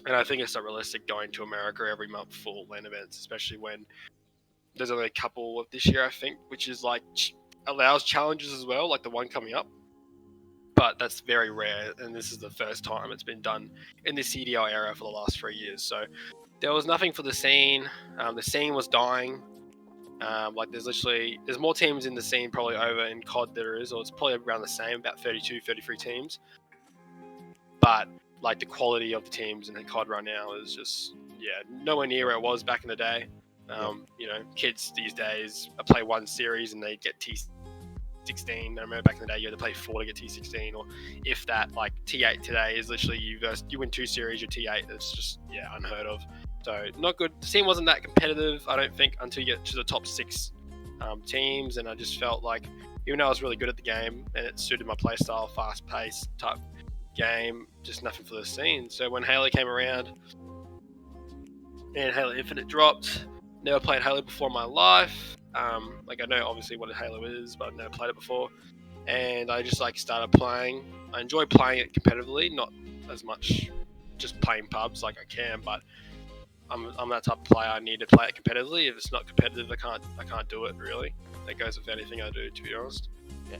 And I think it's not realistic going to America every month for LAN events, especially when there's only a couple of this year, I think, which is like allows challenges as well, like the one coming up. But that's very rare, and this is the first time it's been done in the CDL era for the last 3 years. So there was nothing for the scene. The scene was dying. Like there's more teams in the scene probably over in COD there is, or it's probably around the same, about 32, 33 teams. But like the quality of the teams in the COD right now is just nowhere near where it was back in the day. You know, kids these days play one series and they get T16. I remember back in the day you had to play 4 to get T16, or if that. Like T8 today is literally you win 2 series, you're T8. It's just unheard of. So not good. The scene wasn't that competitive, I don't think, until you get to the top 6 teams, and I just felt like even though I was really good at the game and it suited my playstyle, fast-paced type game, just nothing for the scene. So when Halo came around and Halo Infinite dropped, never played Halo before in my life. Like I know obviously what a Halo is, but I've never played it before, and I just like started playing. I enjoy playing it competitively, not as much just playing pubs like I can, but I'm that type of player. I need to play it competitively. If it's not competitive, I can't do it really. That goes with anything I do, to be honest.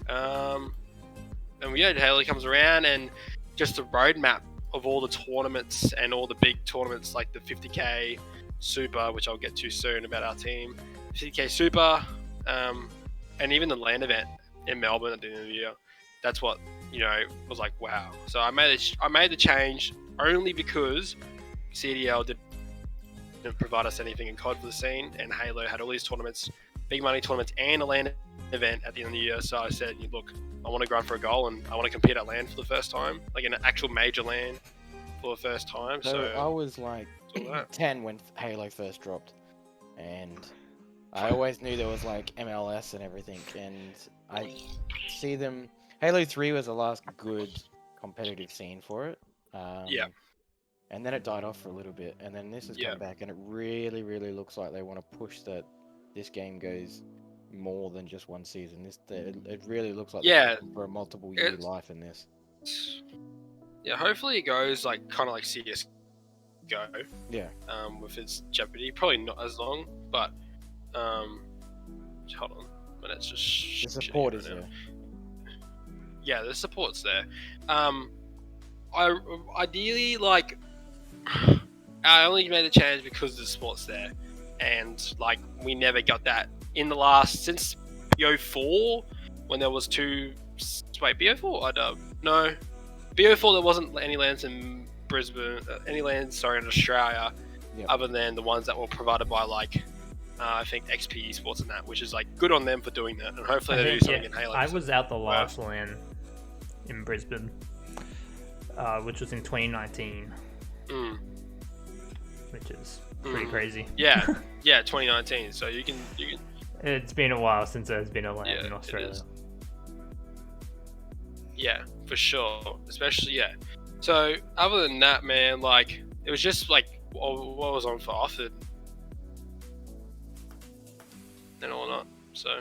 And Halo comes around, and just the roadmap of all the tournaments and all the big tournaments like the 50k Super, which I'll get to soon about our team, 50k Super, and even the LAN event in Melbourne at the end of the year. That's what was like, wow. So I made the change only because CDL didn't provide us anything in COD for the scene, and Halo had all these tournaments, big money tournaments, and a LAN event at the end of the year. So I said, look, I want to grind for a goal, and I want to compete at LAN for the first time, like in an actual major LAN for the first time. So I was like 10 when Halo first dropped, and I always knew there was like MLS and everything, and I see them. Halo 3 was the last good competitive scene for it. And then it died off for a little bit, and then this has come back, and it really, really looks like they want to push that this game goes more than just one season. It really looks like they're pushing for a multiple year life in this. Yeah, hopefully it goes like kind of like CS:GO. Yeah. With its Jeopardy, probably not as long, but hold on, but it's just the support is there. Yeah, the support's there. I ideally like. I only made the change because the sport's there, and like we never got that in the last since BO4 when there was 2. Wait, BO4? No, BO4 there wasn't any lands in Brisbane, in Australia, other than the ones that were provided by like I think XP Esports and that, which is like good on them for doing that, and hopefully they do something in Halo. I was out the last LAN in Brisbane, which was in 2019. Which is pretty crazy. Yeah, 2019. So you can. It's been a while since there's been a LAN in Australia. Yeah, for sure. Especially So other than that, man, like it was just like what was on for offered, and all not. So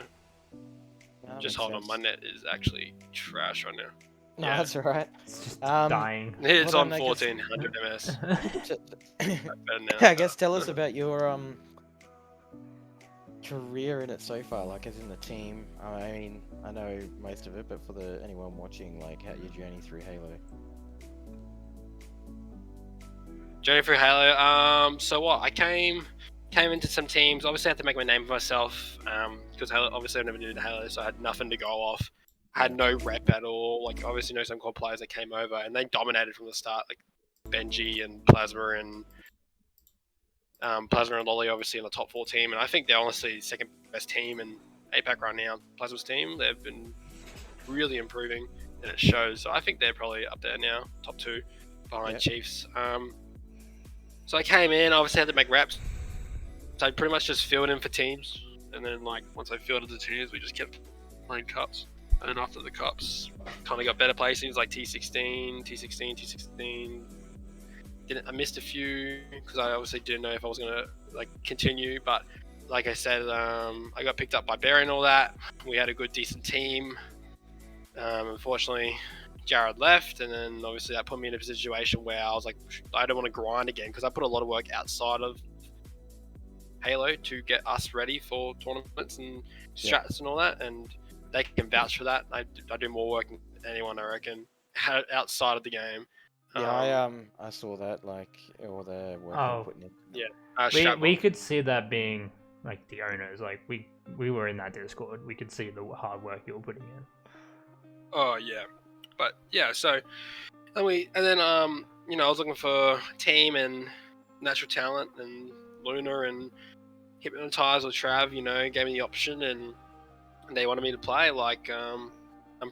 just hold on, my net is actually trash right now. No, that's alright. It's just dying. It's on 1400 ms. I guess tell us about your career in it so far, like as in the team. I mean, I know most of it, but for anyone watching, like how your journey through Halo. Journey through Halo. So what? I came into some teams. Obviously, I had to make my name for myself because obviously I never did Halo, so I had nothing to go off. I had no rep at all. Like obviously know some core players that came over and they dominated from the start, like Benji and Plasma and Lolly obviously in the top 4 team, and I think they're honestly the second best team in APAC right now. Plasma's team, they've been really improving and it shows. So I think they're probably up there now, top 2 behind Chiefs. So I came in, obviously had to make reps. So I pretty much just filled in for teams, and then like once I filled in the teams, we just kept playing cups. And then after the cups, kind of got better placings like T16. I missed a few because I obviously didn't know if I was gonna like continue. But like I said, I got picked up by Barry and all that. We had a good, decent team. Unfortunately, Jared left, and then obviously that put me in a situation where I was like, I don't want to grind again because I put a lot of work outside of Halo to get us ready for tournaments and strats and all that, and they can vouch for that. I do more work than anyone, I reckon, outside of the game. Yeah, I saw that, like all the work you're putting in. Yeah, we could see that being like the owners. Like we were in that Discord. We could see the hard work you were putting in. Oh yeah, but yeah. So and then you know, I was looking for team and natural talent, and Luna and Hypnotize or Trav, you know, gave me the option, and they wanted me to play. Like I'm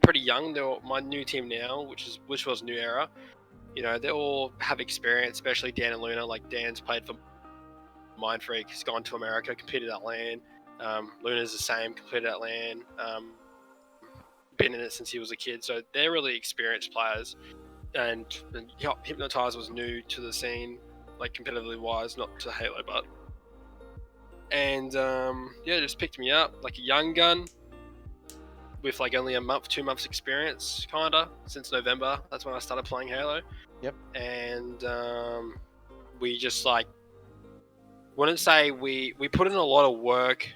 pretty young. They're my new team now, which was New Era. You know, they all have experience, especially Dan and Luna. Like Dan's played for Mind Freak, he's gone to America, competed at LAN. Luna's the same, competed at LAN. Been in it since he was a kid, so they're really experienced players. And Hypnotize was new to the scene, like competitively wise, not to Halo, but. And yeah, just picked me up like a young gun with like only a month, 2 months experience, kinda, since November. That's when I started playing Halo. Yep. And we just like, wouldn't say we put in a lot of work.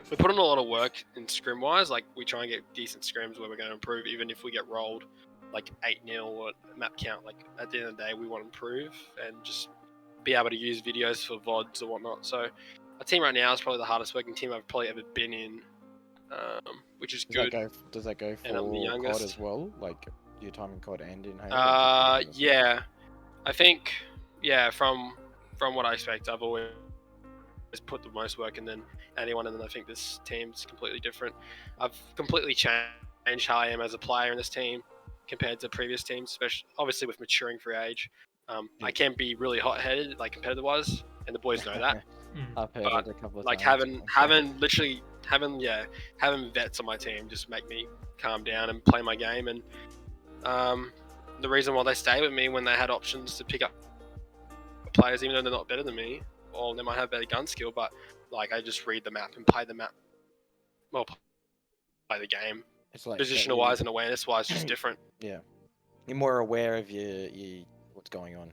We put in a lot of work in scrim wise. Like we try and get decent scrims where we're going to improve, even if we get rolled like 8-0 or map count. Like at the end of the day, we want to improve and just be able to use videos for VODs or whatnot. So our team right now is probably the hardest working team I've probably ever been in, which is good. Does that go for And I'm the COD youngest. as well? Like your time in COD and in Halo? Yeah, I think from what I expect, I've always put the most work in than anyone, and then I think this team's completely different. I've completely changed how I am as a player in this team compared to previous teams, especially obviously with maturing through age. I can be really hot-headed, like competitive-wise, and the boys know that. I've heard But, it a couple of like times. having vets on my team just make me calm down and play my game. And the reason why they stay with me when they had options to pick up players, even though they're not better than me, or they might have better gun skill, but like I just read the map and play the map. Well, play the game. It's like Positional wise and awareness wise, just different. Yeah, you're more aware of your what's going on.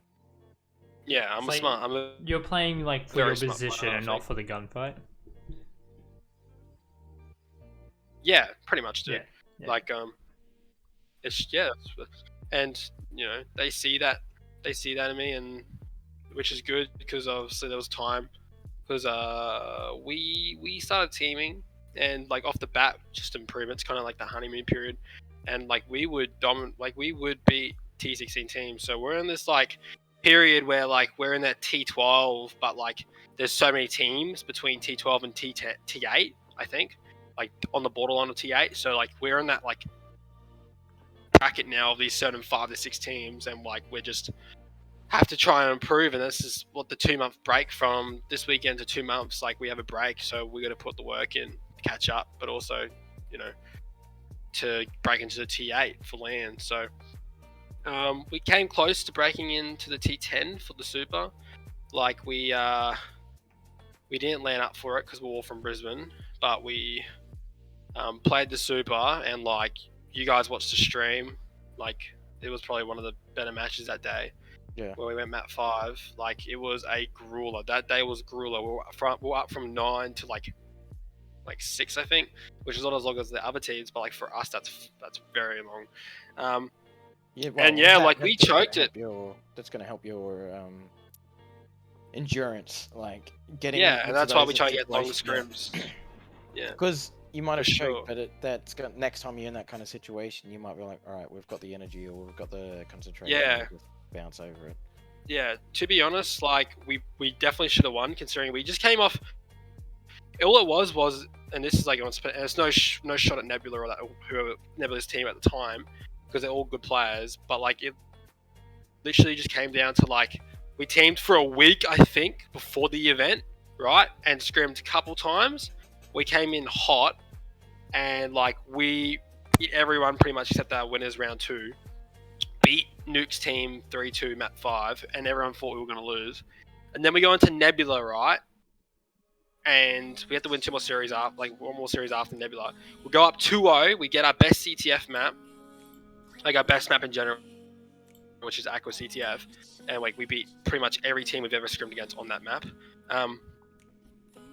Yeah, I'm It's smart. You're playing like for very your smart position player, I and not think. for the gunfight. Yeah, pretty much, dude. Yeah. Like and you know they see that in me, and which is good because obviously there was time because we started teaming, and like off the bat just improvements, kind of like the honeymoon period, and like we would beat T16 teams. So we're in this like period where like we're in that T12, but like there's so many teams between T12 and T8, I think, like on the borderline of T8. So like we're in that like bracket now of these certain 5 to 6 teams, and like we're just have to try and improve. And this is what the 2-month break from this weekend to 2 months, like we have a break, so we got to put the work in to catch up, but also, you know, to break into the T8 for LAN. So we came close to breaking into the T10 for the Super. Like we didn't land up for it because we're all from Brisbane, but we played the Super, and like you guys watched the stream, like it was probably one of the better matches that day. Yeah. Where we went map 5, like it was a grueler. That day was grueler. We were up from 9 to like 6, I think, which is not as long as the other teams, but like for us, that's very long. Yeah, and yeah, like we choked it. That's going to help your endurance, like getting. Yeah, and that's why we try to get long scrims. Yeah, because you might have choked, sure. but next time you're in that kind of situation, you might be like, all right, we've got the energy or we've got the concentration. Yeah. Just bounce over it. Yeah, to be honest, like we definitely should have won, considering we just came off. All it was, and this is like, and it's no shot at Nebula or that whoever Nebula's team at the time, because they're all good players. But like it literally just came down to like we teamed for a week, I think, before the event, right, and scrimmed a couple times. We came in hot, and like we beat everyone pretty much except our winners round 2. Beat Nuke's team 3-2 map 5, and everyone thought we were going to lose. And then we go into Nebula, right? and we have to win 2 more series after, like 1 more series after Nebula. We go up 2-0. We get our best CTF map, like our best map in general, which is Aqua CTF, and like we beat pretty much every team we've ever scrimmed against on that map.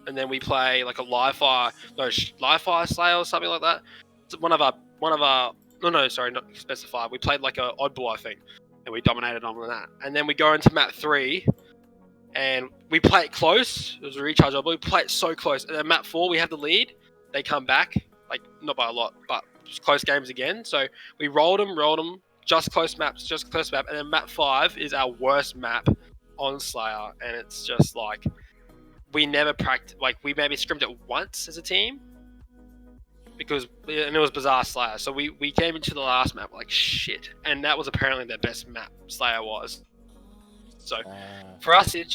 And then we play like a live fire Slayer or something like that. It's one of our not specified. We played like a oddball, I think, and we dominated on that. And then we go into map 3, and we play it close. It was a recharge oddball. We play it so close, and then map 4 we have the lead. They come back, like not by a lot, but just close games again. So we rolled them, just close map. And then map 5 is our worst map on Slayer, and it's just like we never practiced. Like we maybe scrimmed it once as a team, and it was Bizarre Slayer. So we came into the last map like shit, and that was apparently their best map. Slayer was. So for us, it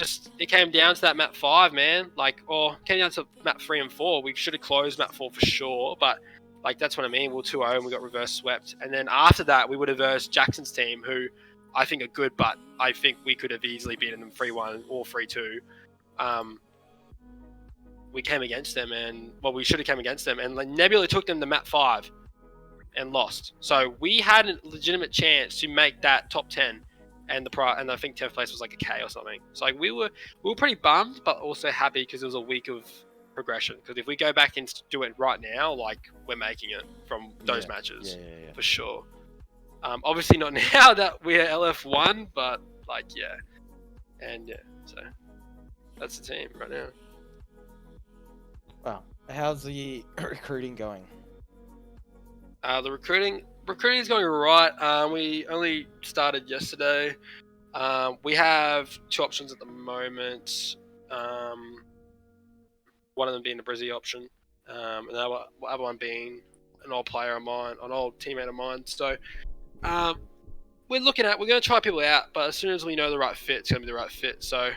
came down to that map 5, man. Came down to map 3 and 4. We should have closed map 4 for sure, but like that's what I mean. We were 2-0 and we got reverse swept. And then after that, we would have versed Jackson's team, who I think are good, but I think we could have easily beaten them 3-1 or 3-2. We came against them, we should have came against them, and Nebula took them to map 5 and lost. So we had a legitimate chance to make that top 10, and I think 10th place was like a K or something. So like we were pretty bummed, but also happy because it was a week of progression. Because if we go back and do it right now, like we're making it from those matches for sure. Obviously not now that we're LF1, but so that's the team right now. Wow. How's the recruiting going? The recruiting is going right. We only started yesterday. We have 2 options at the moment. One of them being the Brizzy option, and the other one being an old player of mine, an old teammate of mine. So we're going to try people out, but as soon as we know the right fit, it's going to be the right fit. So.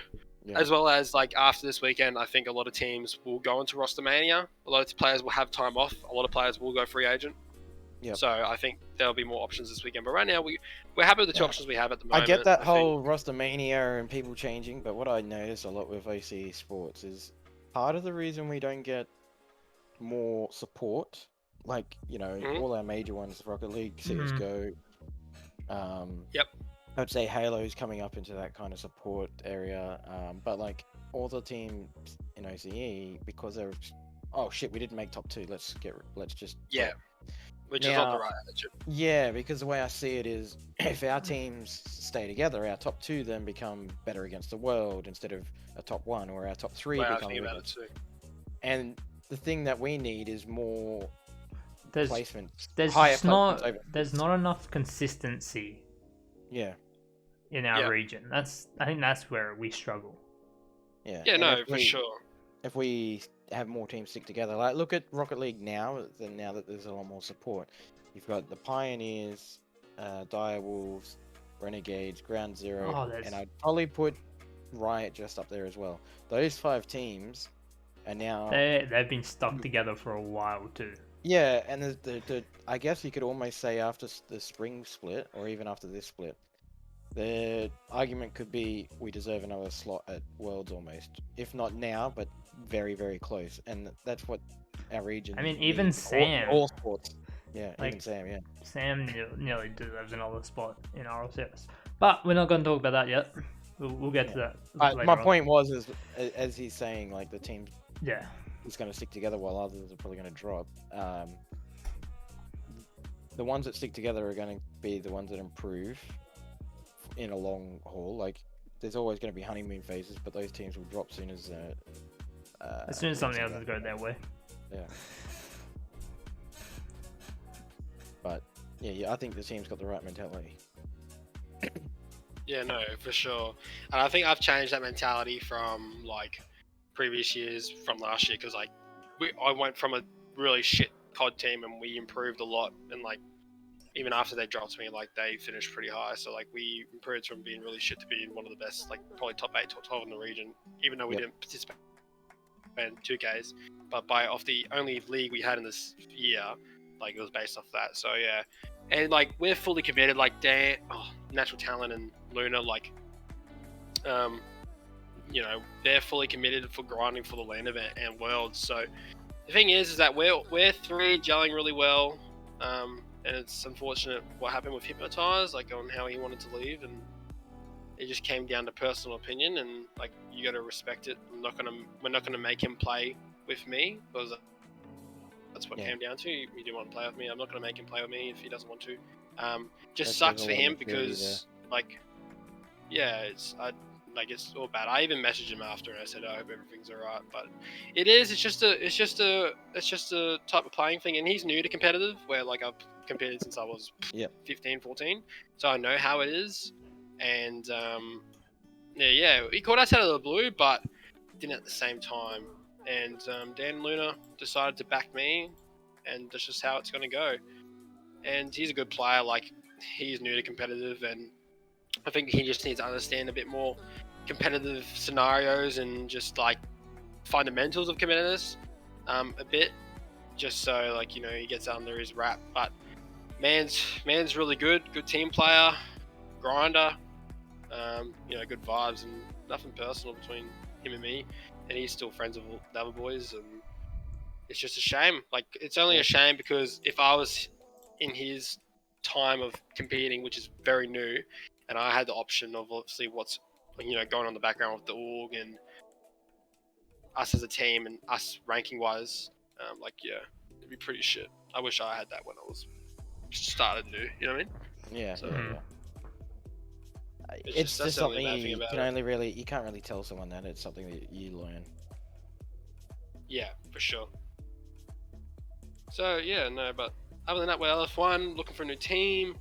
Yeah. As well as after this weekend, I think a lot of teams will go into roster mania. A lot of players will have time off. A lot of players will go free agent. Yep. So I think there'll be more options this weekend. But right now, we're happy with the 2 options we have at the moment. I get that whole roster mania and people changing, but what I notice a lot with OCE Sports is part of the reason we don't get more support, all our major ones, Rocket League, CSGO. Yep. I'd say Halo's coming up into that kind of support area, but all the teams in OCE, because they're, oh shit, we didn't make top 2. Let's just which is not the right attitude. Yeah, because the way I see it is, if our teams stay together, our top 2 then become better against the world instead of a top 1, or our top 3 become. And the thing that we need is more placement. There's not enough consistency. Yeah. In our region, I think that's where we struggle. Yeah. Yeah, no, for sure. If we have more teams stick together, look at Rocket League now that there's a lot more support. You've got the Pioneers, Dire Wolves, Renegades, Ground Zero, and I'd probably put Riot just up there as well. Those 5 teams are now they've been stuck together for a while too. Yeah, and the I guess you could almost say after the spring split, or even after this split, the argument could be we deserve another slot at Worlds almost. If not now, but very, very close. And that's what our region... I mean, even Sam... All sports. Yeah, even Sam, yeah. Sam nearly deserves another spot in RLCS. But we're not going to talk about that yet. We'll get to that later my point was, as he's saying, the team is going to stick together while others are probably going to drop. The ones that stick together are going to be the ones that improve in a long haul. There's always going to be honeymoon phases, but those teams will drop soon as something else goes their way. Yeah. But I think the team's got the right mentality. Yeah, no, for sure. And I think I've changed that mentality from previous years, from last year, because I went from a really shit COD team and we improved a lot, and even after they dropped me, they finished pretty high. So we improved from being really shit to being one of the best, probably top 8, top 12 in the region, even though we didn't participate in 2Ks. But off the only league we had in this year, it was based off that. So yeah, and we're fully committed. Dan, Natural Talent and Luna, you know, they're fully committed for grinding for the LAN event and Worlds. So the thing is that we're three gelling really well, and it's unfortunate what happened with Hypnotize, like on how he wanted to leave, and it just came down to personal opinion, and like you got to respect it. We're not gonna make him play with me because that's what it came down to. He didn't want to play with me. I'm not gonna make him play with me if he doesn't want to. Just sucks for him because like, yeah, it's all bad. I even messaged him after and I said, I hope everything's alright. But it's just a type of playing thing, and he's new to competitive, where like I've competed since I was 15, 14, so I know how it is. And he called us out of the blue, but didn't at the same time. And Dan Luna decided to back me, and that's just how it's gonna go. And he's a good player. Like, he's new to competitive, and I think he just needs to understand a bit more competitive scenarios and just like fundamentals of competitiveness a bit, just so like, you know, he gets under his wrap. But man's really good team player, grinder, you know, good vibes, and nothing personal between him and me, and he's still friends with all the other boys. And it's just a shame. Like, it's only a shame because if I was in his time of competing, which is very new, and I had the option of obviously what's, you know, going on in the background with the org and us as a team and us ranking wise, like, yeah, it'd be pretty shit. I wish I had that when I was started new. You know what I mean? Yeah. So, Yeah. It's just something you can you can't really tell someone that. It's something that you learn. Yeah, for sure. So yeah, no, but other than that, we're LF1, looking for a new team.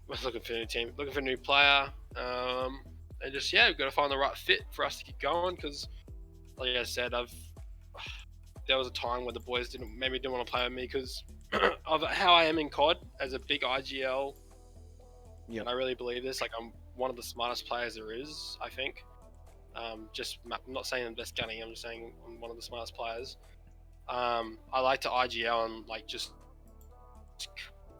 Looking for a new player. And just, yeah, we've got to find the right fit for us to keep going, because like I said, there was a time where the boys didn't want to play with me because of how I am in COD as a big IGL. Yep. And I really believe this. Like, I'm one of the smartest players there is, I think. I'm not saying I'm the best gunning. I'm just saying I'm one of the smartest players. I like to IGL and like just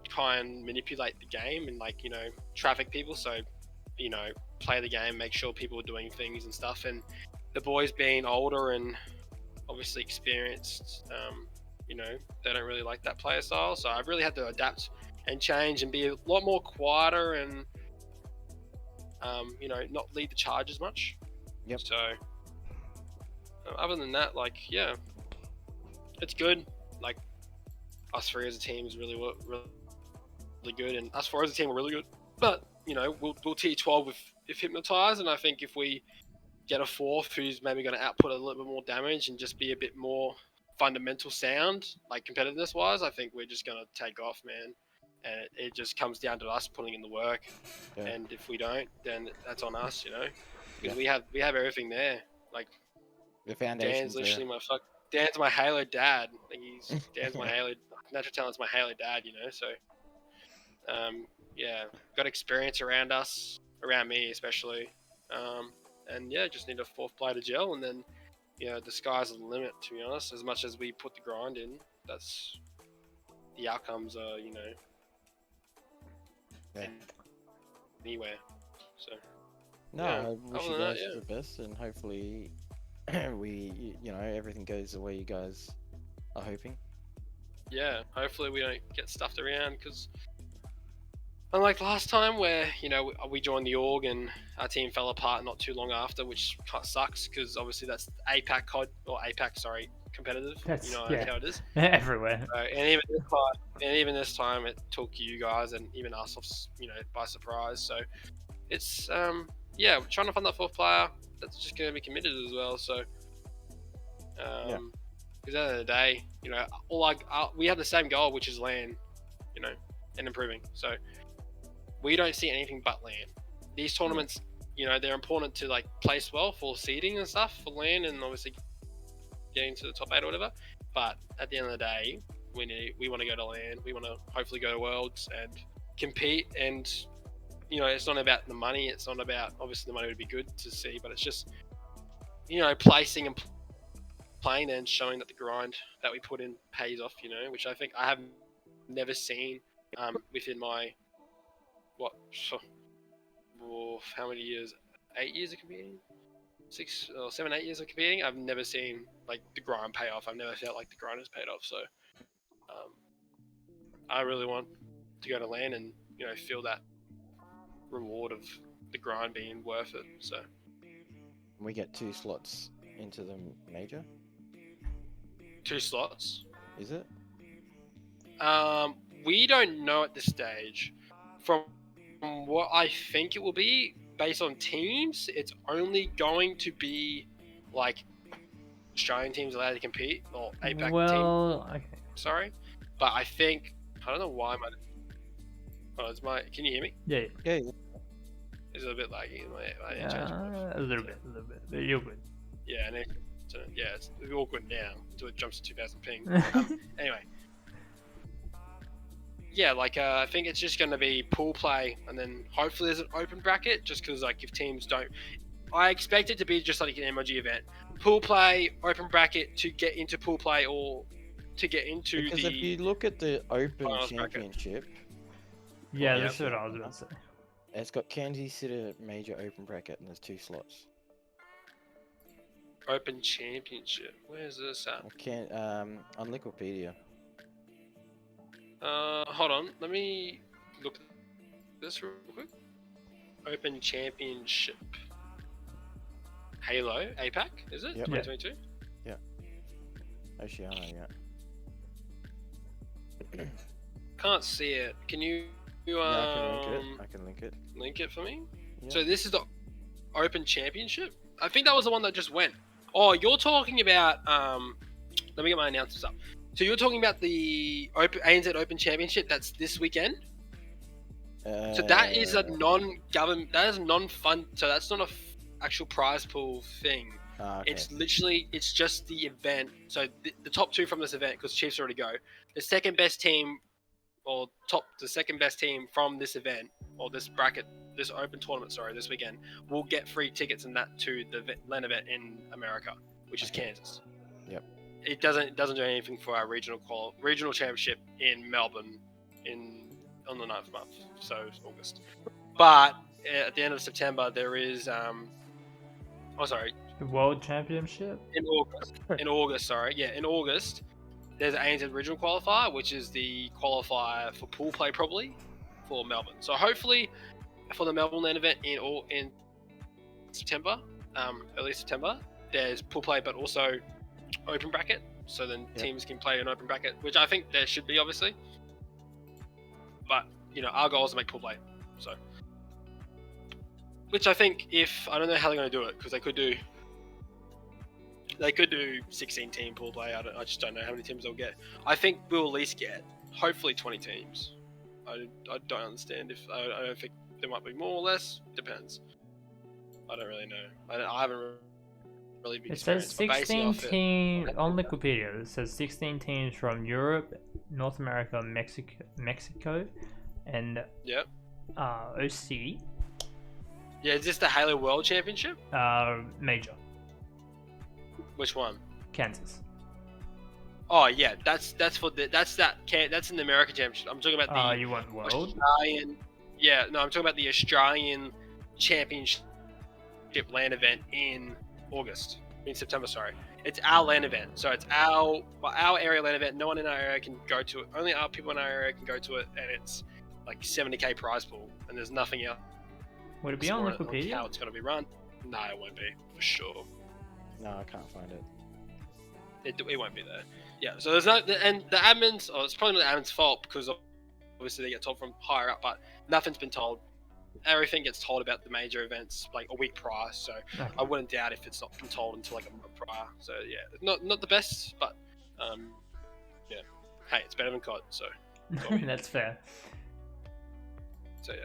try and manipulate the game and, like, you know, traffic people. So, you know, play the game, make sure people are doing things and stuff. And the boys being older and obviously experienced, you know, they don't really like that player style. So I've really had to adapt and change and be a lot more quieter and, you know, not lead the charge as much. Yep. So other than that, like, yeah, it's good. Like, us three as a team is really good, and us four as a team are really good. But, you know, we'll T12 with Hypnotize, and I think if we get a fourth who's maybe going to output a little bit more damage and just be a bit more fundamental sound, like competitiveness wise, I think we're just going to take off, man. And it just comes down to us putting in the work. Yeah. And if we don't, then that's on us, you know, because we have everything there. Like, the foundation's Dan's literally Dan's my Halo dad. Like, Dan's my Halo natural talent's my Halo dad, you know. So yeah, got experience around us, around me especially. And yeah, just need a fourth player to gel, and then, you know, the sky's the limit, to be honest. As much as we put the grind in, that's the outcomes are, you know, anywhere. So no, yeah. I wish you guys the best, and hopefully you know, everything goes the way you guys are hoping. Yeah, hopefully we don't get stuffed around, because unlike last time where, you know, we joined the org and our team fell apart not too long after, which kind of sucks, because obviously that's APAC COD, or APAC, sorry, competitive. That's, you know, yeah, how it is. everywhere. So, and even this time it took you guys and even us off, you know, by surprise. So it's, yeah, we're trying to find that fourth player that's just going to be committed as well. So because at the end of the day, you know, we have the same goal, which is LAN, you know, and improving. So we don't see anything but LAN. These tournaments, you know, they're important to like place well for seeding and stuff for LAN, and obviously getting to the top 8 or whatever. But at the end of the day, we want to go to LAN. We want to hopefully go to Worlds and compete. And, you know, it's not about the money. It's not about, obviously the money would be good to see, but it's just, you know, placing and playing and showing that the grind that we put in pays off, you know, which I think I have never seen within my, how many years? 8 years of competing? 6 or 7, 8 years of competing, I've never seen like the grind pay off. I've never felt like the grind has paid off. So I really want to go to LAN and feel that reward of the grind being worth it. So We get 2 slots into the major. 2 slots. Is it? We don't know at this stage. From what I think it will be, based on teams, it's only going to be like Australian teams allowed to compete, or APAC team. Okay. Sorry, but I think I don't know why my. Oh, it's my. Can you hear me? Yeah. Yeah. Is it a bit laggy in my Yeah, a little bit. But you're good. Yeah, and it's awkward now until it jumps to 2000 ping. Anyway. Yeah, like I think it's just going to be pool play, and then hopefully there's an open bracket. Just because like if teams don't, I expect it to be just like an MLG event, pool play, open bracket to get into pool play or to get into Because the. if you look at the Open finals Championship, Yeah, that's what I was about to say. it's got Kansas City major open bracket, and there's 2 slots. Open Championship. Where's this at? I can't on Wikipedia. Hold on. Let me look at this real quick. Open Championship. Halo APAC, is it? Yep. 2022? Oceania, yeah. Can't see it. Can you I can link it. link it for me? Yeah. So this is the Open Championship? I think that was the one that just went. Oh, you're talking about let me get my announcements up. So you're talking about the ANZ Open Championship that's this weekend? So that is a non-government, that is non-fund, so that's not a actual prize pool thing. Okay. It's literally, it's just the event. So the top 2 from this event, because Chiefs already go, the second best team, or the second best team from this event, or this bracket, this open tournament, this weekend, will get free tickets and that to the LAN event in America, which is Kansas. Yep. It doesn't do anything for our regional championship in Melbourne on the 9th month, so it's August. But at the end of September, there is The World Championship? in August, there's an ANZ Regional Qualifier, which is the qualifier for pool play probably for Melbourne. So hopefully for the Melbourne LAN event in September, early September, there's pool play but also open bracket. So then teams can play an open bracket, which I think there should be obviously. But our goal is to make pool play. So, which I think I don't know how they're going to do it, because they could do 16 team pool play. I just don't know how many teams they'll get. I think we'll at least get hopefully 20 teams. I don't understand if I don't think there might be more or less. Depends. I don't really know. I haven't really been. It says 16 teams on Wikipedia. It says 16 teams from Europe, North America, Mexico, and OC. Yeah, is this the Halo World Championship? Major. Which one? Kansas. Oh yeah, that's in the American Championship. I'm talking about the. You want World? Australian. Yeah, no, I'm talking about the Australian Championship LAN event in September. Sorry, it's our LAN event, so it's our area LAN event. No one in our area can go to it. Only our people in our area can go to it, and it's like 70k prize pool, and there's nothing else. Would it be on Wikipedia? How it's going to be run? No, it won't be for sure. No, I can't find it. It won't be there. Yeah, so there's no, and the admins, it's probably not the admins' fault, because obviously they get told from higher up, but nothing's been told. Everything gets told about the major events like a week prior, so Okay. I wouldn't doubt if it's not been told until like a month prior. So yeah, not the best, but yeah. Hey, it's better than COD, so That's fair. yeah.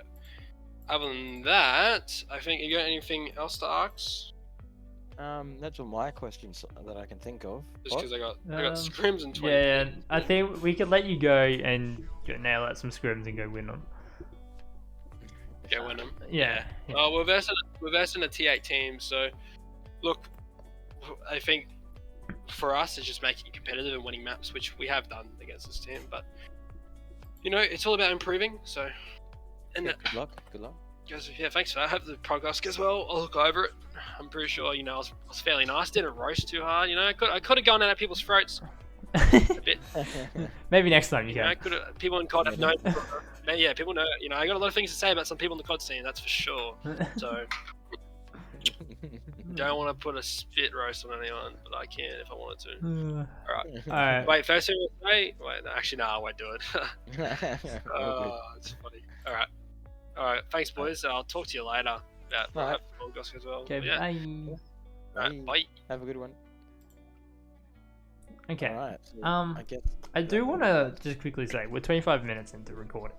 Other than that, I think you got anything else to ask? That's all my questions that I can think of. Just because I got scrims and 20. Yeah, I think we could let you go and nail out some scrims and go win them. Go win them. Yeah. We're versing a T8 team, so look, I think for us it's just making it competitive and winning maps, which we have done against this team. But it's all about improving. So, and Good luck. guys, yeah, thanks for that. I hope the podcast goes well. I'll look over it. I'm pretty sure, I was fairly nice. Didn't roast too hard, I could have gone at people's throats a bit. Maybe next time you can. People in COD have known. Yeah, people know. I got a lot of things to say about some people in the COD scene. That's for sure. So don't want to put a spit roast on anyone, but I can if I wanted to. All right. Wait, first thing we'll say. Wait, actually, no, I won't do it. It's funny. All right. Thanks, boys. I'll talk to you later. About August as well. Okay, yeah. bye. Right, bye. Have a good one. Okay. All right. So I do want to just quickly say we're 25 minutes into recording.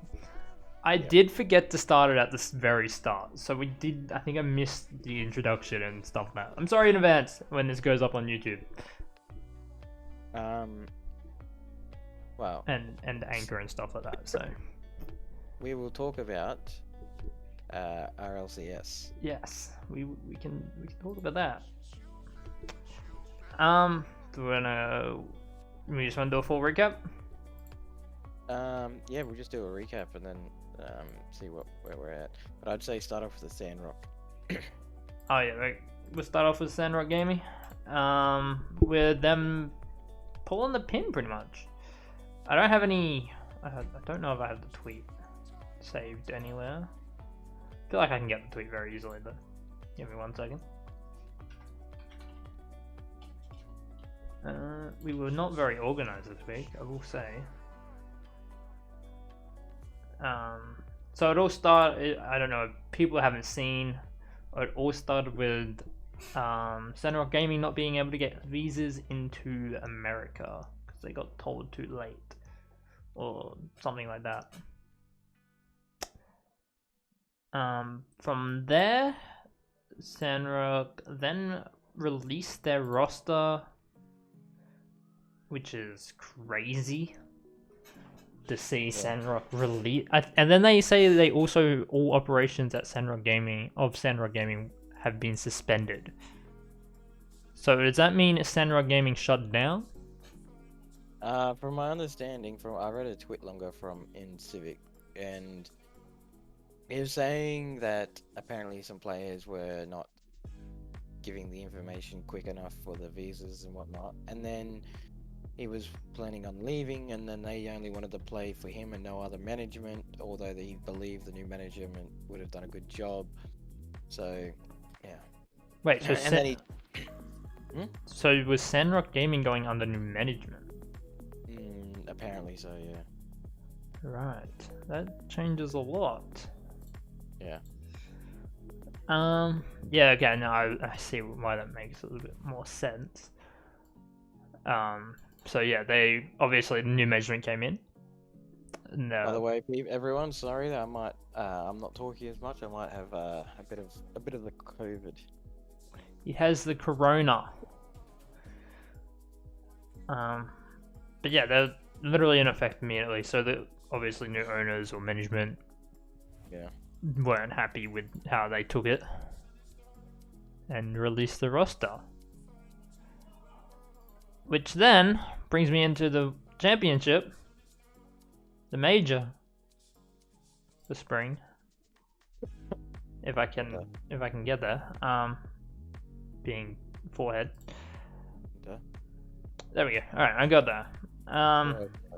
I did forget to start it at the very start, so I think I missed the introduction and stuff like that. I'm sorry in advance when this goes up on YouTube. Well. And Anchor and stuff like that. So. We will talk about RLCS. Yes, we can talk about that. We just want to do a full recap? Yeah, we'll just do a recap and then see where we're at. But I'd say start off with the Sandrock. Oh yeah, we'll start off with Sandrock Gaming. With them pulling the pin pretty much. I don't have any. I don't know if I have the tweet saved anywhere. I feel like I can get the tweet very easily, but give me 1 second. We were not very organized this week, I will say. So it all started, I don't know, people haven't seen, it all started with Sandrock Gaming not being able to get visas into America because they got told too late or something like that. From there, Sandrock then released their roster, which is crazy to see Sandrock release. And then they say they also, all operations at Sandrock Gaming have been suspended. So does that mean Sandrock Gaming shut down? From my understanding, I read a tweet longer from InCivic, and he was saying that apparently some players were not giving the information quick enough for the visas and whatnot, and then he was planning on leaving, and then they only wanted to play for him and no other management, although he believed the new management would have done a good job. So, yeah. Wait, so so was Sandrock Gaming going under new management? Apparently so, yeah. Right, that changes a lot. Yeah. Yeah, okay, now I see why that makes a little bit more sense. So yeah, they obviously the new management came in. No. By the way, everyone, sorry that I'm not talking as much. I might have a bit of the COVID. He has the corona. But yeah, they're literally in effect immediately. So the obviously new owners or management, weren't happy with how they took it and released the roster. Which then brings me into the championship, the major, for spring. If I can get there. Being forehead. There we go. All right, I got that.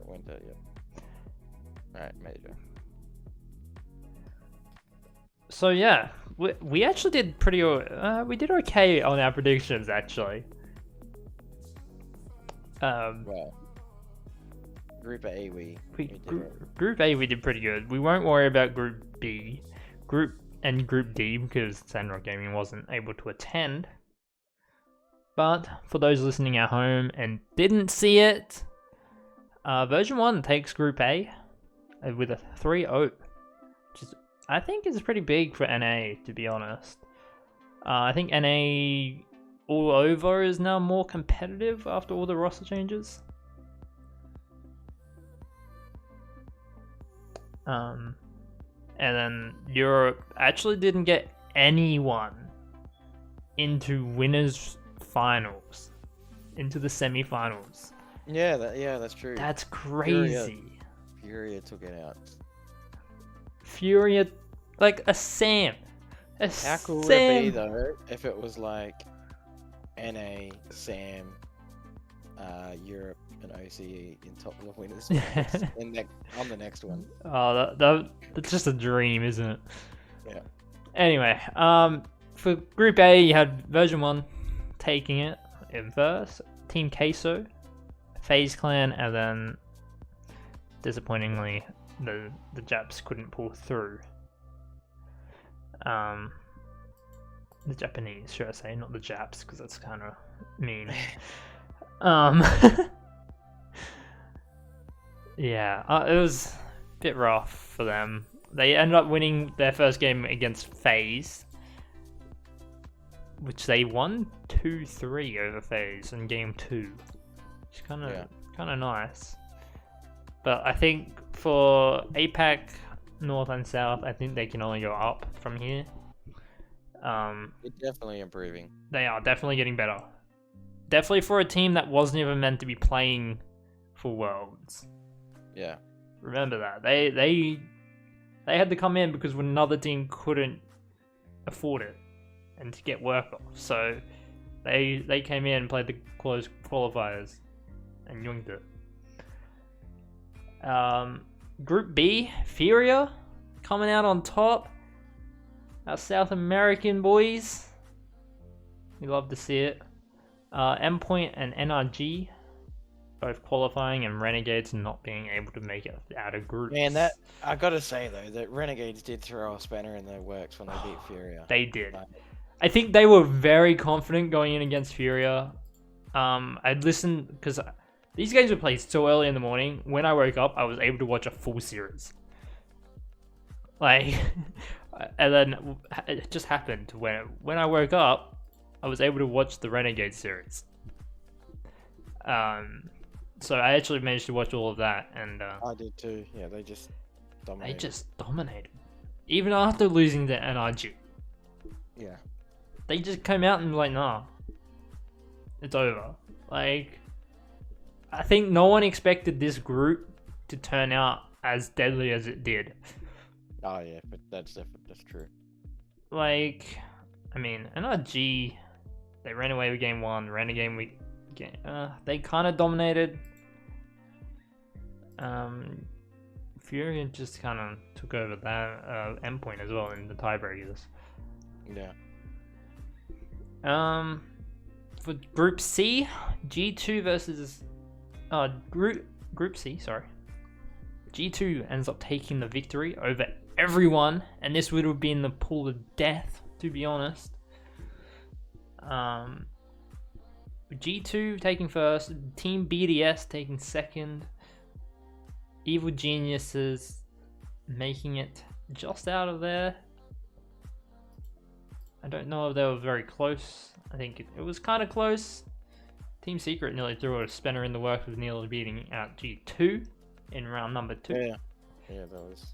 Winter, yeah. All right, major. So yeah, we actually did we did okay on our predictions actually. Well, Group A Group A we did pretty good. We won't worry about Group B, Group D because Sandrock Gaming wasn't able to attend. But for those listening at home and didn't see it, version 1 takes Group A with a 3-0, which is, I think is pretty big for NA, to be honest. I think NA all over is now more competitive after all the roster changes. And then Europe actually didn't get anyone into winners finals, into the semi-finals. Yeah, that's true. That's crazy. Furia took it out. Furia, like a Sam, How cool would it be though if it was like NA, Sam, Europe, and OCE in top of the winners on the next one? Oh, that's just a dream, isn't it? Yeah. Anyway, for Group A, you had Version 1 taking it in first, Team Queso, FaZe Clan, and then disappointingly, the Japs couldn't pull through. The Japanese, should I say, not the Japs, because that's kind of mean. Yeah, it was a bit rough for them. They ended up winning their first game against FaZe, which they won 2-3 over FaZe in game 2. Which kind of nice. But I think for APAC, North and South, I think they can only go up from here. They're definitely improving. They are definitely getting better. Definitely for a team that wasn't even meant to be playing for Worlds. Yeah. Remember that. They had to come in because another team couldn't afford it and to get work off. So they came in and played the close qualifiers and yoinked it. Group B, Furia coming out on top. Our South American boys. We love to see it. Endpoint and NRG both qualifying, and Renegades not being able to make it out of groups. Man, that I gotta say though, that Renegades did throw a spanner in their works when they beat Furia. They did. I think they were very confident going in against Furia. I'd listen because these games were played so early in the morning. When I woke up, I was able to watch a full series. Like, and then it just happened when I woke up, I was able to watch the Renegade series. So I actually managed to watch all of that, and I did too. Yeah, they just dominated. Even after losing to NRG. Yeah. They just came out and like, nah, it's over. Like, I think no one expected this group to turn out as deadly as it did. Oh yeah, but that's true. Like, I mean, NRG, they ran away with game 1, ran a game week. They kind of dominated. Fury just kind of took over that endpoint as well in the tiebreakers. Yeah. For Group C, G2 versus Group C, sorry. G2 ends up taking the victory over everyone, and this would have been the pool of death, to be honest. G2 taking first, Team BDS taking second, Evil Geniuses making it just out of there. I don't know if they were very close. I think it was kind of close. Team Secret nearly threw a spanner in the works with nearly beating out G2 in round number 2. Yeah, that was...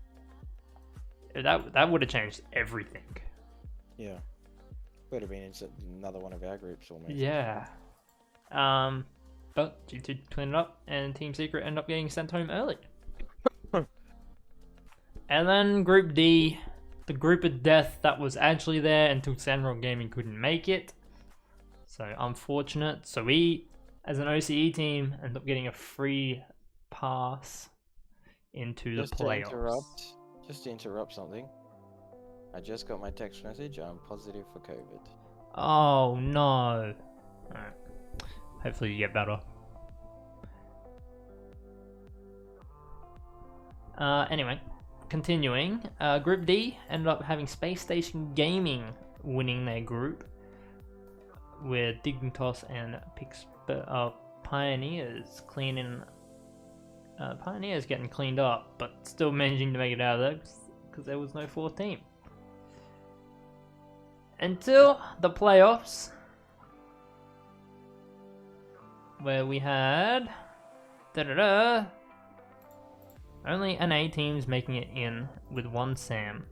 That would have changed everything. Yeah. Would have been in another one of our groups almost. Yeah. But G2 cleaned it up, and Team Secret ended up getting sent home early. And then Group D, the group of death that was actually there until Sandrock Gaming couldn't make it. So unfortunate. So we, as an OCE team, end up getting a free pass into the playoffs. Just to interrupt something. I just got my text message. I'm positive for COVID. Oh no. Alright. Hopefully you get better. Anyway, continuing. Group D ended up having Space Station Gaming winning their group, with Dignitas and Pioneers cleaning. Pioneers getting cleaned up, but still managing to make it out of there because there was no fourth team. Until the playoffs, where we had only NA teams making it in, with one SAM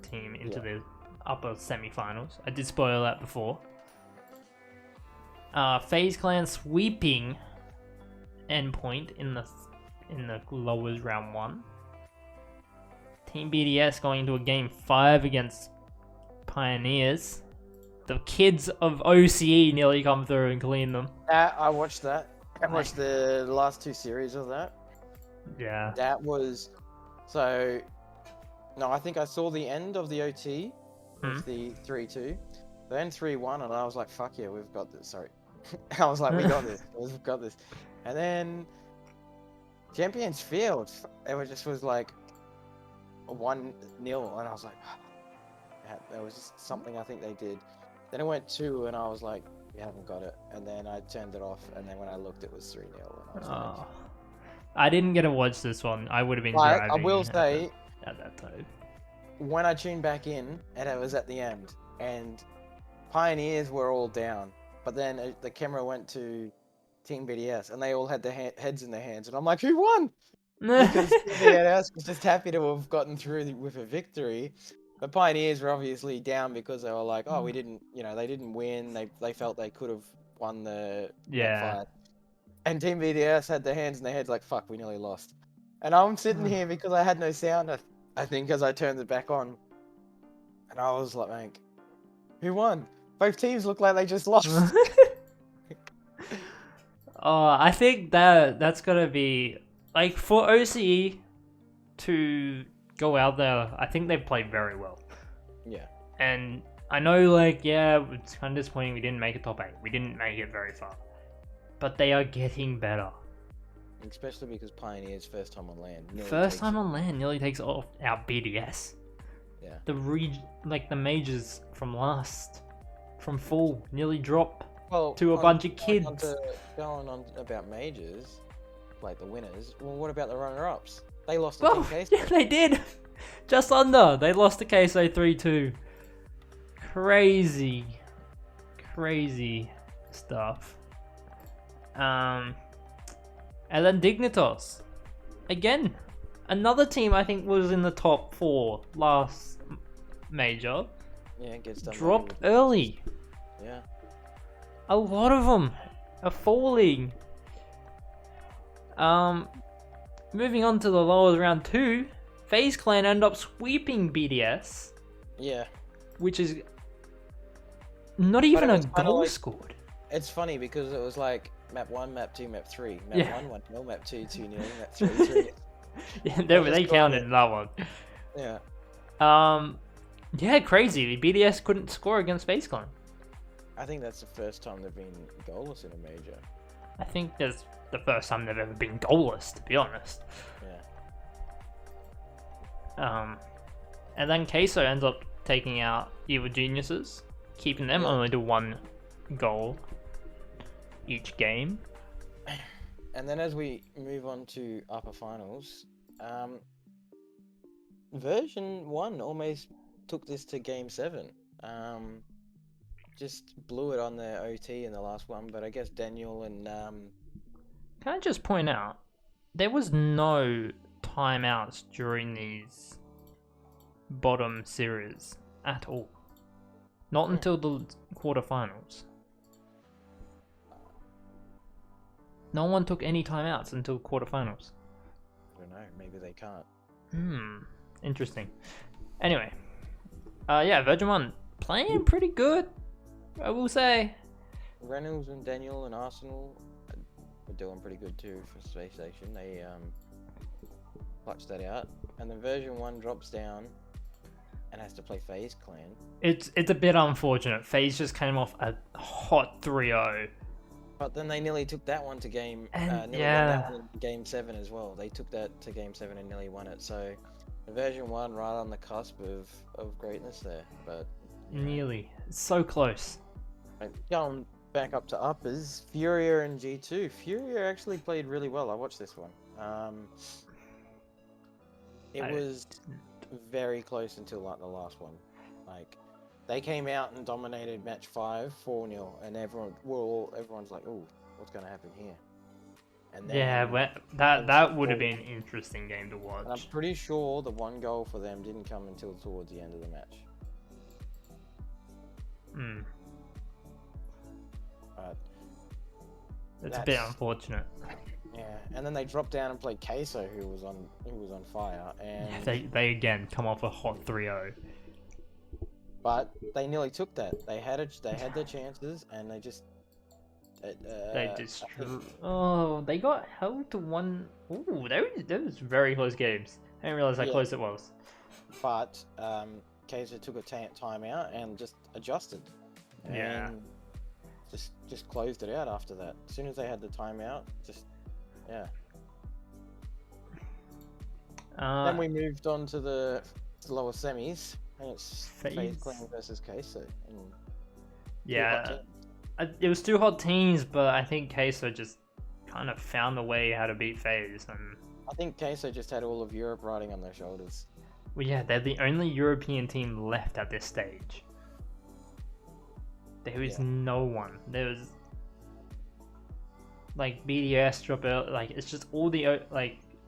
team into the upper semi-finals. I did spoil that before. FaZe Clan sweeping Endpoint in the lowers round 1. Team BDS going into a game 5 against Pioneers. The kids of OCE nearly come through and clean them. I watched that. I watched the last 2 series of that. Yeah. That was so. No, I think I saw the end of the OT with the 3-2, then 3-1, and I was like, "Fuck yeah, we've got this." Sorry, I was like, "We got this. We've got this." And then Champions Field, it was like 1-0, and I was like, "That was just something I think they did." Then it went 2, and I was like, "We haven't got it." And then I turned it off, and then when I looked, it was 3-0. And I was like, I didn't get to watch this one. I would have been but driving. I will say, at that time. when I tuned back in, and it was at the end, and Pioneers were all down, but then the camera went to Team BDS, and they all had their heads in their hands, and I'm like, who won? Because Team BDS was just happy to have gotten through with a victory. The Pioneers were obviously down because they were like, oh, we didn't, they didn't win. They felt they could have won the fight. And Team BDS had their hands in their heads like, fuck, we nearly lost. And I'm sitting here because I had no sound, I think, as I turned it back on. And I was like, who won? Both teams look like they just lost. I think that's gotta be, like, for OCE to go out there, I think they've played very well. Yeah. And I know, like, yeah, it's kind of disappointing we didn't make a top 8. We didn't make it very far. But they are getting better. Especially because Pioneers first time on land. First time on land nearly takes off our BDS. Yeah. The majors from full nearly drop to a on- bunch of kids. Going on about majors, like the winners. Well, what about the runner-ups? They lost to Well, Team Case. yeah, they did. Just under. They lost to Queso 3-2. Crazy stuff. And then Dignitas. Again, another team I think was in the top 4 last major. Yeah, it gets done. Dropped early. Yeah. A lot of them are falling. Moving on to the lowers round 2, FaZe Clan end up sweeping BDS. Yeah. Which is not even a goal like, scored. It's funny because it was like map 1, map 2, map 3. Map Yeah. 1, 1-0, map 2, 2-0, map 3, 3. Yeah, they counted in that one. Yeah. Yeah, crazy. The BDS couldn't score against FaZe Clan. I think that's the first time they've been goalless in a major. I think that's the first time they've ever been goalless, to be honest. Yeah. And then Queso ends up taking out Evil Geniuses, keeping them only to 1 goal each game. And then as we move on to upper finals, version 1 almost took this to game 7. Just blew it on the OT in the last one, but I guess Daniel and Can I just point out, there was no timeouts during these bottom series at all. Not until the quarterfinals. No one took any timeouts until quarterfinals. I don't know, maybe they can't. Interesting. Anyway, yeah, Virgin 1 playing pretty good, I will say. Reynolds and Daniel and Arsenal are doing pretty good too for Space Station. They clutched that out, and then version 1 drops down and has to play FaZe Clan. It's a bit unfortunate. FaZe just came off a hot 3-0. But then they nearly took that one to game. And, nearly won that one in game 7 as well. They took that to game 7 and nearly won it. So version 1 right on the cusp of greatness there, but nearly. It's so close. Going back up to uppers, Furia and G2. Furia actually played really well. I watched this one. It was very close until like the last one. Like they came out and dominated match 5, 4-0, and everyone's like, "Oh, what's going to happen here?" And then, yeah, that would have been an interesting game to watch. And I'm pretty sure the 1 goal for them didn't come until towards the end of the match. But it's a bit unfortunate. Yeah, and then they dropped down and played Queso, who was on fire, and They again come off a hot 3-0. But they nearly took that. They had their chances, and they just. They Oh, they got held to one. Ooh, that was very close games. I didn't realize how Yeah. close it was. But Kaiser took a timeout and just adjusted. Yeah. And just closed it out after that. As soon as they had the timeout, yeah. Then we moved on to the lower semis, and it's FaZe Clan versus Queso. Yeah, it was two hot teams, but I think Queso just kind of found a way how to beat FaZe. And I think Queso just had all of Europe riding on their shoulders. Well, yeah, they're the only European team left at this stage. There is no one. There's like BDS drop out. Like it's just all the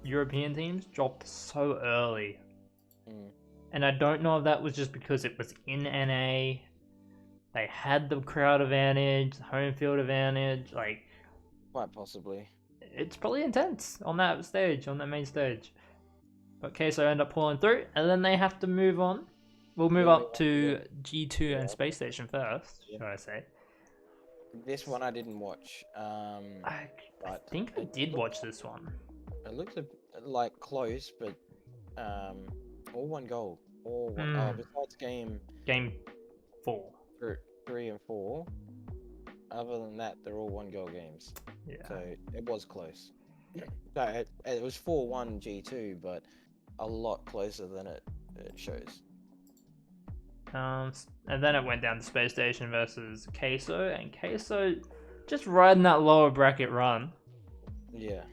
European teams dropped so early. And I don't know if that was just because it was in NA. They had the crowd advantage, home field advantage. Like, quite possibly. It's probably intense on that stage, on that main stage. But Queso end up pulling through, and then they have to move on. We'll move up to G2 and Space Station first, should I say. This one I didn't watch. I think I did watch this one. It looked like close, but all one goal. All one. Besides game 4, 3 and 4. Other than that, they're all one goal games. Yeah. So it was close. No, it was 4-1 G2, but a lot closer than it shows. And then it went down to Space Station versus Queso, and Queso just riding that lower bracket run. Yeah.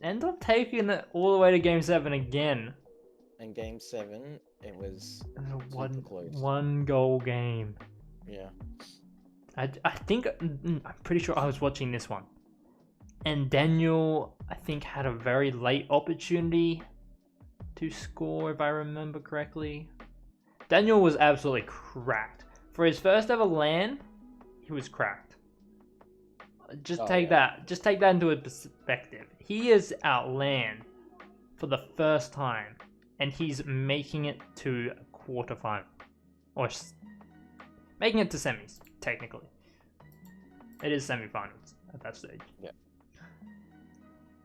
Ended up taking it all the way to Game 7 again. And Game 7, it was close. One goal game. Yeah. I think, I'm pretty sure I was watching this one. And Daniel, I think, had a very late opportunity to score, if I remember correctly. Daniel was absolutely cracked. For his first ever LAN, he was cracked. Just take that into a perspective. He is out LAN for the first time, and he's making it to a quarterfinal. Or making it to semis, technically. It is semifinals at that stage. Yeah.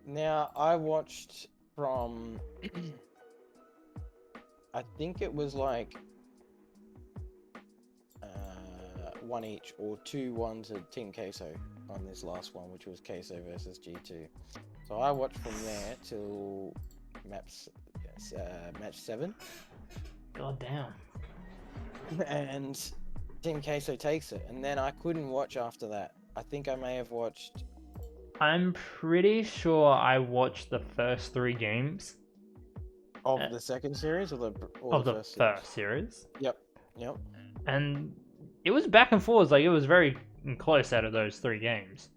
Now, I watched from... I think it was like 1 each or 2-1 to Team Queso on this last one, which was Queso versus G2. So I watched from there till match 7. God damn. And Team Queso takes it, and then I couldn't watch after that. I think I may have watched... I'm pretty sure I watched the first 3 games. Of the second series or the first series? Yep. And it was back and forth, like it was very close out of those 3 games.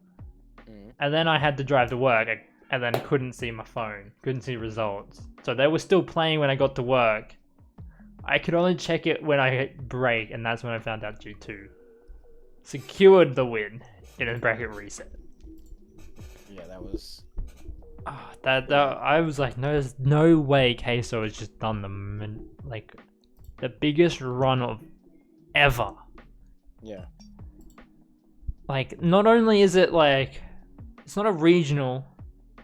And then I had to drive to work, and then couldn't see my phone, couldn't see results. So they were still playing when I got to work. I could only check it when I hit break, and that's when I found out G2 secured the win in a bracket reset. Yeah, that was... I was like, no, there's no way Queso has just done the biggest run of ever. Yeah. Like, not only is it like, it's not a regional,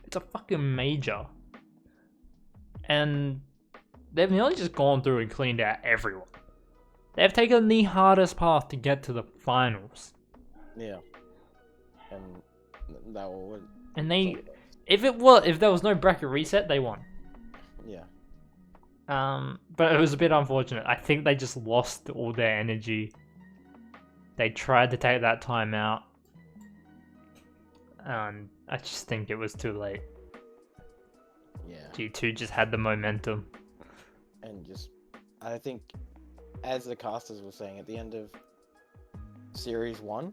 it's a fucking major. And they've nearly just gone through and cleaned out everyone. They've taken the hardest path to get to the finals. Yeah. And that will... And if there was no bracket reset, they won. Yeah. But it was a bit unfortunate. I think they just lost all their energy. They tried to take that time out. And I just think it was too late. Yeah. G2 just had the momentum. And I think, as the casters were saying, at the end of Series 1,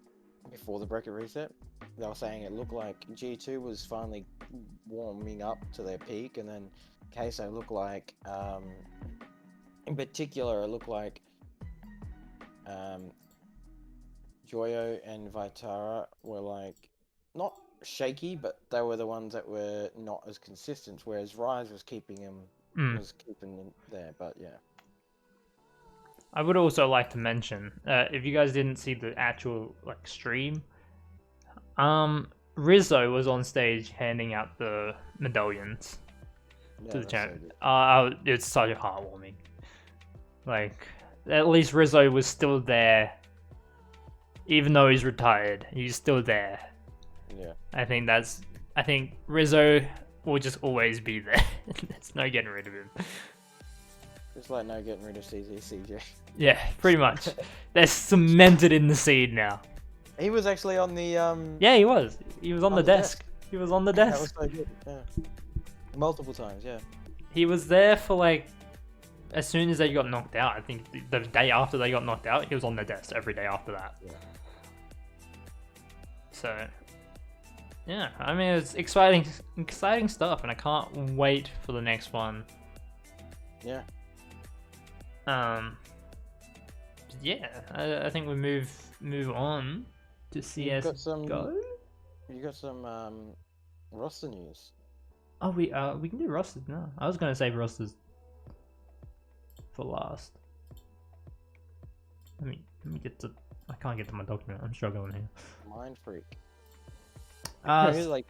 before the bracket reset, they were saying it looked like G2 was finally warming up to their peak, and then Queso looked like, in particular, it looked like Joyo and Vitara were like, not shaky, but they were the ones that were not as consistent, whereas Rise was keeping him, there, but yeah. I would also like to mention, if you guys didn't see the actual like stream, Rizzo was on stage handing out the medallions to the champion. It's so heartwarming. Like, at least Rizzo was still there, even though he's retired. He's still there. Yeah. I think Rizzo will just always be there. There's no getting rid of him. Just like no getting rid of CJ. Yeah, pretty much. They're cemented in the seed now. He was actually on the Yeah, he was. He was on the desk. He was on the That desk. was so good. Yeah. Multiple times, yeah. He was there for like as soon as they got knocked out. I think the day after they got knocked out, he was on the desk every day after that. Yeah. So yeah, I mean it's exciting stuff, and I can't wait for the next one. Yeah. Yeah, I think we move on to CS:GO. You got some roster news. Oh, we can do rosters now. I was gonna save rosters for last. Let me get to. I can't get to my document. I'm struggling here. Mind Freak. Like,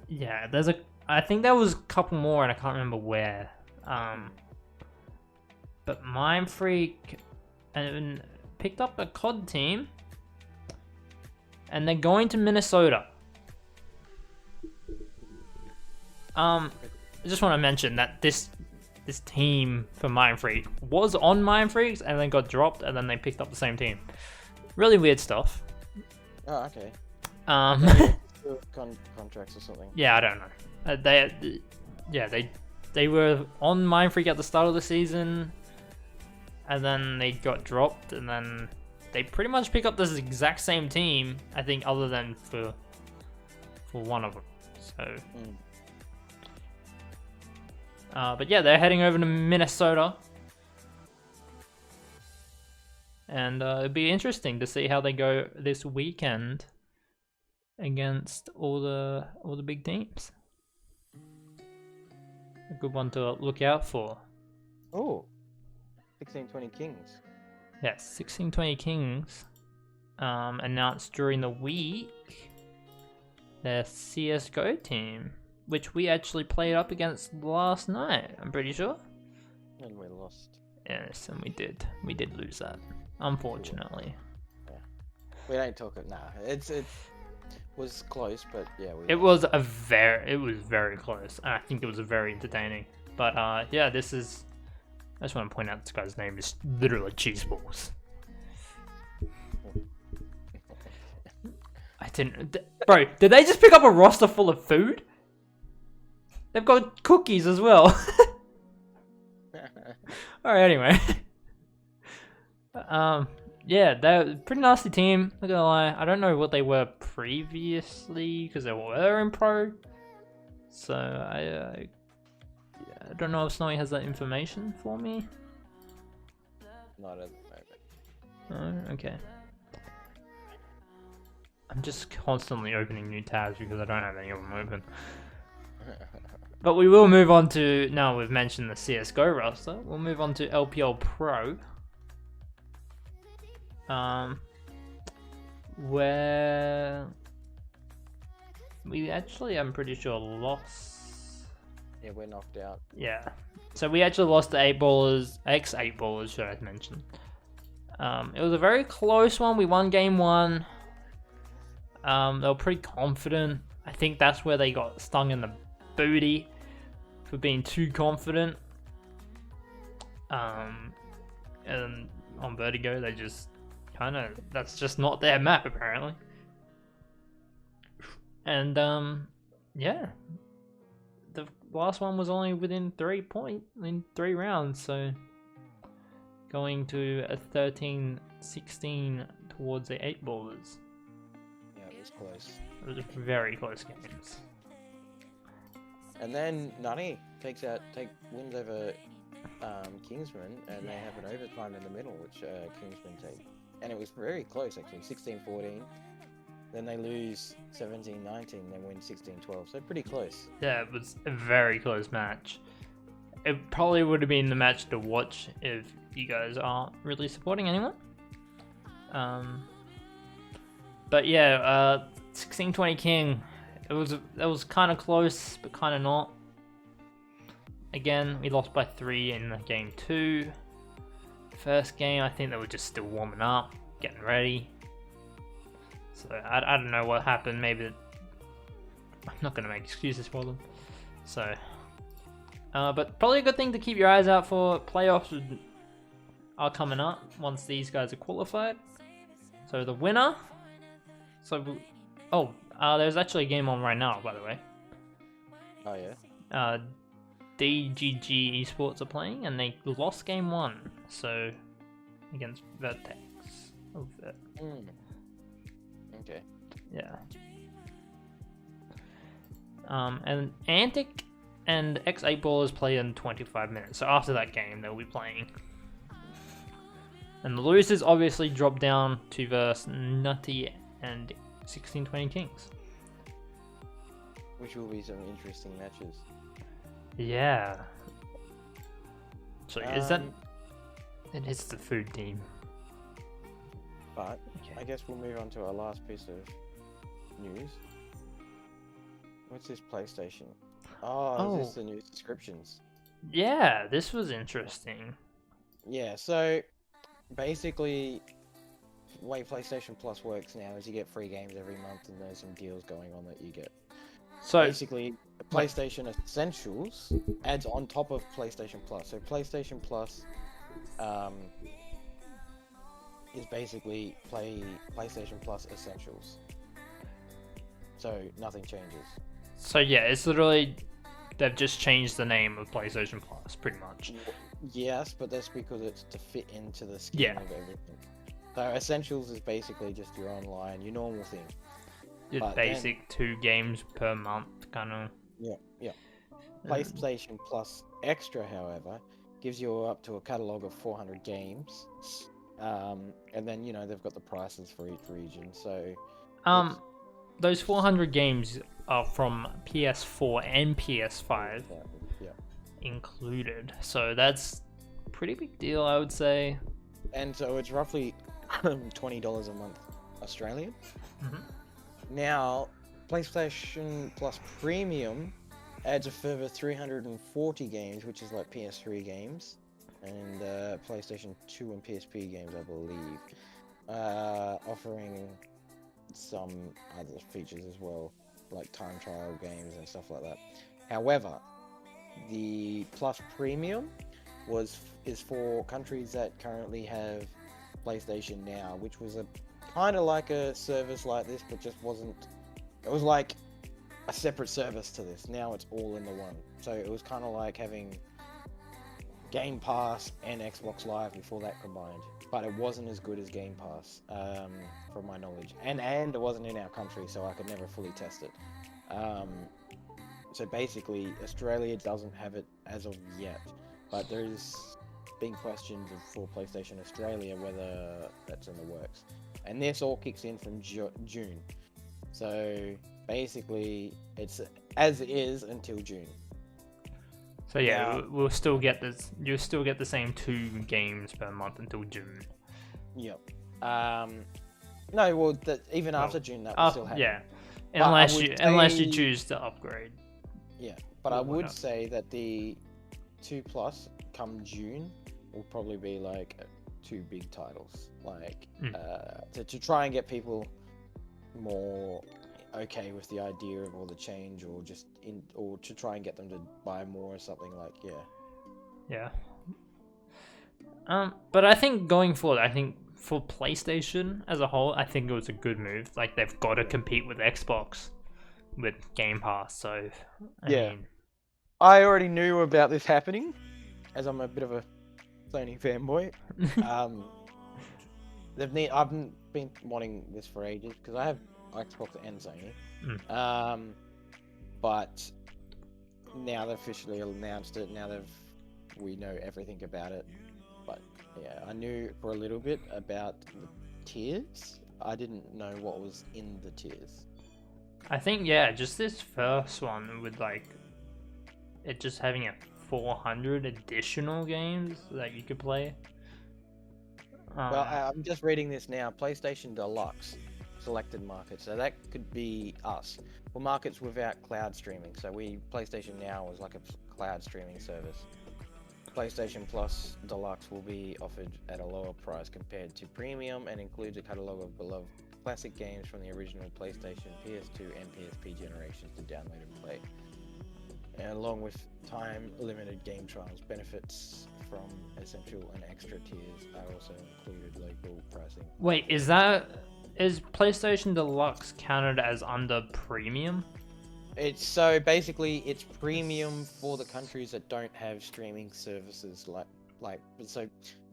yeah, I think there was a couple more, and I can't remember where. But Mind Freak and picked up a COD team, and they're going to Minnesota. I just want to mention that this team for Mind Freak was on Mind Freaks and then got dropped, and then they picked up the same team. Really weird stuff. Oh, okay. Contracts or something. Yeah, I don't know. They were on Mind Freak at the start of the season, and then they got dropped, and then they pretty much pick up this exact same team, I think, other than for one of them. So, but yeah, they're heading over to Minnesota, and it'd be interesting to see how they go this weekend against all the big teams. A good one to look out for. Oh, 1620 Kings. Yes, 1620 Kings announced during the week their CS:GO team, which we actually played up against last night, I'm pretty sure. And we lost. Yes, and we did. We did lose that, unfortunately. Yeah. We don't talk it now. It was close, but yeah. It was very close. I think it was very entertaining. But yeah, I just want to point out this guy's name is literally Cheese Balls. Bro, did they just pick up a roster full of food? They've got cookies as well. Alright, anyway. Yeah, they're a pretty nasty team, not gonna lie. I don't know what they were previously, because they were in pro. So, I don't know if Snowy has that information for me. Not at the moment. Oh, okay. I'm just constantly opening new tabs because I don't have any of them open. But we will move on to, now we've mentioned the CS:GO roster, we'll move on to LPL Pro. Where we actually, I'm pretty sure, lost. Yeah, we're knocked out. Yeah. So we actually lost to 8ballers, ex-8ballers, should I mention. It was a very close one. We won game 1. They were pretty confident. I think that's where they got stung in the booty for being too confident. And on Vertigo, they just that's just not their map apparently. And yeah, the last one was only within 3 points in 3 rounds, so going to a 13-16 towards the 8ballers. Yeah, it was close. It was very close games. And then Nani wins over Kingsman, and they have an overtime in the middle, which Kingsman take. And it was very close actually, 16-14. Then they lose 17-19, then win 16-12. So pretty close. Yeah, it was a very close match. It probably would have been the match to watch if you guys aren't really supporting anyone. But yeah, 1620 King. It was kind of close, but kind of not. Again, we lost by 3 in game 2. First game, I think they were just still warming up, getting ready. So I don't know what happened. Maybe I'm not gonna make excuses for them. So, but probably a good thing to keep your eyes out for. Playoffs are coming up once these guys are qualified. So the winner. There's actually a game on right now, by the way. Oh yeah. DGG Esports are playing, and they lost game 1. So against Vertex. Okay. Yeah. And Antic and X8 Ballers play in 25 minutes. So after that game, they'll be playing. And the losers obviously drop down to verse Nutty and 1620 Kings. Which will be some interesting matches. Yeah. So is that... It is the food team. But I guess we'll move on to our last piece of news. What's this PlayStation? Oh, is this the new subscriptions? Yeah, this was interesting. Yeah, so basically the way PlayStation Plus works now is you get free games every month, and there's some deals going on that you get. So basically, the PlayStation Essentials adds on top of PlayStation Plus. So PlayStation Plus is basically PlayStation Plus Essentials. So nothing changes. So yeah, it's literally they've just changed the name of PlayStation Plus, pretty much. Yes, but that's because it's to fit into the scheme of everything. So Essentials is basically just your online, your normal thing. Your basic 2 games per month, kind of. Yeah. PlayStation Plus Extra, however, gives you up to a catalogue of 400 games. And then, they've got the prices for each region, so... Those 400 games are from PS4 and PS5 included, so that's a pretty big deal, I would say. And so it's roughly $20 a month Australian. Mm-hmm. Now, PlayStation Plus Premium adds a further 340 games, which is like PS3 games, and PlayStation 2 and PSP games, I believe, offering some other features as well, like time trial games and stuff like that. However, the Plus Premium is for countries that currently have PlayStation Now, which was a kind of like a service like this, but just wasn't. It was like a separate service to this. Now it's all in the one. So it was kind of like having Game Pass and Xbox Live before that combined, but it wasn't as good as Game Pass, from my knowledge, and it wasn't in our country, so I could never fully test it. So basically, Australia doesn't have it as of yet, but there's been questions for PlayStation Australia whether that's in the works, and this all kicks in from June. So basically, it's as is until June. So yeah, we'll still get this. You'll still get the same 2 games per month until June. Yep. No, well, even after June, that will still happen. Yeah, unless you choose to upgrade. Yeah, but I would say that the 2 Plus come June will probably be like 2 big titles, like to try and get people more okay with the idea of all the change, or to try and get them to buy more or something, like yeah. But I think going forward, I think for PlayStation as a whole, I think it was a good move. Like, they've got to compete with Xbox with Game Pass, so I mean... I already knew about this happening, as I'm a bit of a Sony fanboy. I've been wanting this for ages, because I have Xbox and Sony. But now they've officially announced it. Now we know everything about it. But yeah, I knew for a little bit about the tiers. I didn't know what was in the tiers. I think just this first one with like it just having 400 additional games that you could play. Well, I'm just reading this now. PlayStation Deluxe, selected markets. So that could be us. For markets without cloud streaming. So PlayStation Now is like a cloud streaming service. PlayStation Plus Deluxe will be offered at a lower price compared to Premium and includes a catalog of beloved classic games from the original PlayStation, PS2, and PSP generations to download and play. And along with time-limited game trials, benefits from essential and extra tiers are also included local pricing. Wait, is PlayStation Deluxe counted as under Premium? It's premium for the countries that don't have streaming services so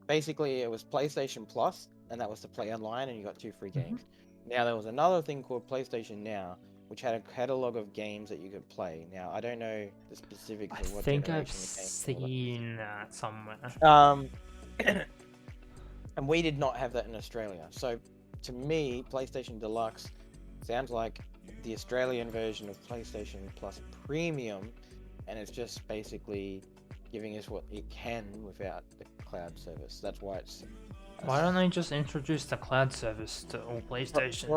basically it was PlayStation Plus, and that was to play online and you got 2 free games. Now there was another thing called PlayStation Now, which had a catalog of games that you could play. Now I don't know the specifics of what think generation I've the games seen that somewhere. And we did not have that in Australia. So to me, PlayStation Deluxe sounds like the Australian version of PlayStation Plus Premium, and it's just basically giving us what it can without the cloud service. That's why it's... Why don't they just introduce the cloud service to all PlayStations?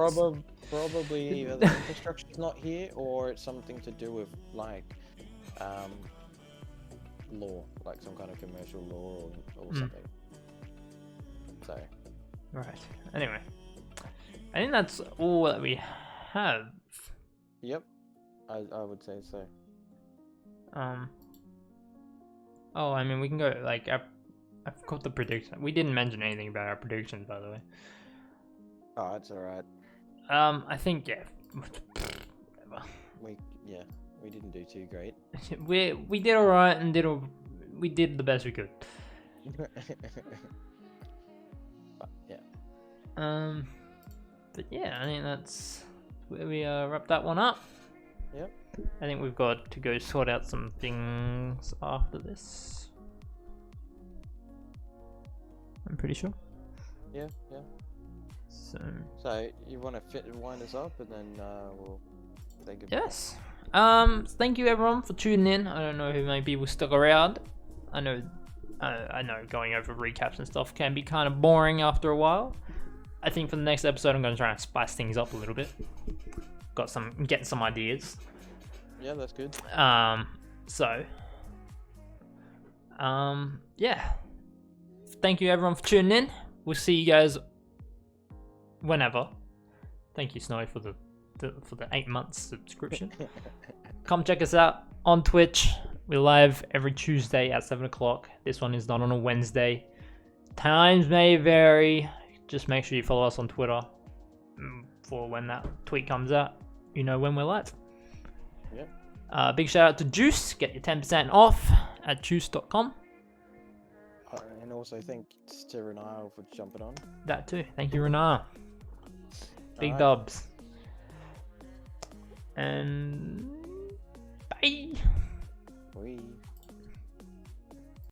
Probably either the infrastructure's not here, or it's something to do with like law, like some kind of commercial law or something. So right. Anyway, I think that's all that we have. Yep, I would say so. Oh, I mean, we can go like I forgot the prediction. We didn't mention anything about our predictions, by the way. Oh, that's alright. I think We didn't do too great. we did alright and we did the best we could. But, yeah. But yeah, I think that's where we wrap that one up. Yep. I think we've got to go sort out some things after this. I'm pretty sure. Yeah. So you want to wind us up, and then we'll say goodbye. Yes. Thank you everyone for tuning in. I don't know who many people stuck around. I know going over recaps and stuff can be kind of boring after a while. I think for the next episode I'm going to try and spice things up a little bit. Getting some ideas. Yeah, that's good. Yeah. Thank you everyone for tuning in. We'll see you guys whenever. Thank you, Snowy, for the 8 months subscription. Come check us out on Twitch. We're live every Tuesday at 7 o'clock. This one is not on a Wednesday. Times may vary. Just make sure you follow us on Twitter for when that tweet comes out. You know when we're live. Yep. Big shout out to Juice. Get your 10% off at juice.com. And also thanks to Renile for jumping on. That too. Thank you, Renata. Big Alright. dubs. And bye.